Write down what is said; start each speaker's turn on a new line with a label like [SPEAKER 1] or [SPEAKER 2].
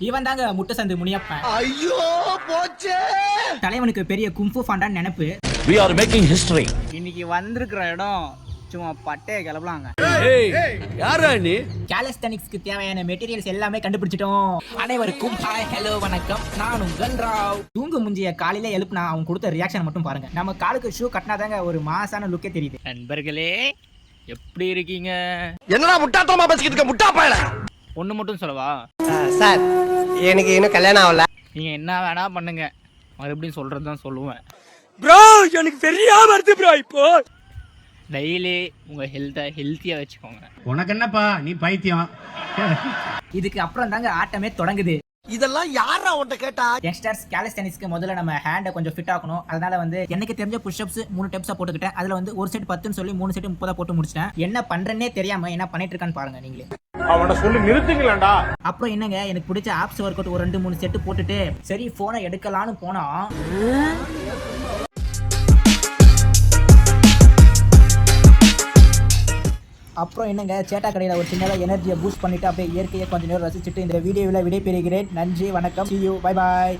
[SPEAKER 1] இவன் தாங்க முட்டை சந்து முனியப்பன்.
[SPEAKER 2] ஐயோ போச்சே.
[SPEAKER 1] தலைவனுக்கு பெரிய கும்ஃபு ஃபாண்டான்னு நினைப்பு.
[SPEAKER 3] We are making history.
[SPEAKER 4] இன்னைக்கு வந்திருக்கிற இடம் சும்மா பட்டைய கிளப்பலாங்க.
[SPEAKER 2] யாரா நீ?
[SPEAKER 1] காலிஸ்தனிக்ஸ்க்கு தேவையான மெட்டீரியல்ஸ் எல்லாமே கண்டுபிடிச்சிட்டோம். அனைவருக்கும் ஹாய் ஹலோ வணக்கம். நான் உங்கள் ராவ். தூங்கு முஞ்சிய காலையில எழுப்புனா அவங்க கொடுத்த ரியாக்ஷன் மட்டும் பாருங்க. நம்ம காலுக்கு ஷூ கட்டினாதாங்க ஒரு மாசான லுக்கே தெரியுது.
[SPEAKER 4] நண்பர்களே எப்படி இருக்கீங்க?
[SPEAKER 2] என்னடா முட்டாத்தனமா பேசிக்கிட்டு இருக்க முட்டா பயல?
[SPEAKER 4] ஒண்ணு மட்டும் சொல்லவா?
[SPEAKER 5] சார் எனக்கு இன்னும் கல்யாணம் ஆகல.
[SPEAKER 4] நீங்க என்ன வேணா பண்ணுங்க, மறுபடியும் சொல்றதுதான் சொல்லுவேன்.
[SPEAKER 5] ப்ரோ எனக்கு பெரியா வருது ப்ரோ. இப்போ
[SPEAKER 4] டெய்லி உங்க ஹெல்த்தியா வச்சுக்கோங்க.
[SPEAKER 6] உனக்கு என்னப்பா நீ பைத்தியம்.
[SPEAKER 1] இதுக்கு அப்புறம் தாங்க ஆட்டமே தொடங்குது.
[SPEAKER 2] இதெல்லாம் யாரா உன்கிட்ட கேட்டா?
[SPEAKER 1] யங்ஸ்டர்ஸ் காலிஸ்தனிக்ஸ்க்கு முதல்ல நம்ம ஹேண்டை கொஞ்சம் ஃபிட் ஆகணும். அதனால வந்து எனக்கு தெரிஞ்ச புஷ்அப்ஸ் 3 டெப்ஸா போட்டுக்கிட்டேன். அதுல வந்து ஒரு செட் 10ன்னு சொல்லி 3 செட் 30 போட்டு முடிச்சிட்டேன். என்ன பண்றேன்னே தெரியாம என்ன பண்ணிட்டு இருக்கான்னு பாருங்க நீங்களே.
[SPEAKER 7] அவனை சொல்லி நிறுத்துங்களேன்டா.
[SPEAKER 1] அப்புறம் என்னங்க, எனக்கு பிடிச்ச ஆப்ஸ் ஒர்க் அவுட் ஒரு 2-3 செட் போட்டுட்டு சரி போனை எடுக்கலான்னு போனா அப்புறம் என்னங்க, சேட்டா கடையில் ஒரு சின்னதாக எனர்ஜியை பூஸ்ட் பண்ணிட்டு அப்படியே இயற்கையை கொஞ்சம் நேரம் ரசிச்சுட்டு இந்த வீடியோவில் விடைபெறுகிறேன். நன்றி, வணக்கம், see you, bye bye.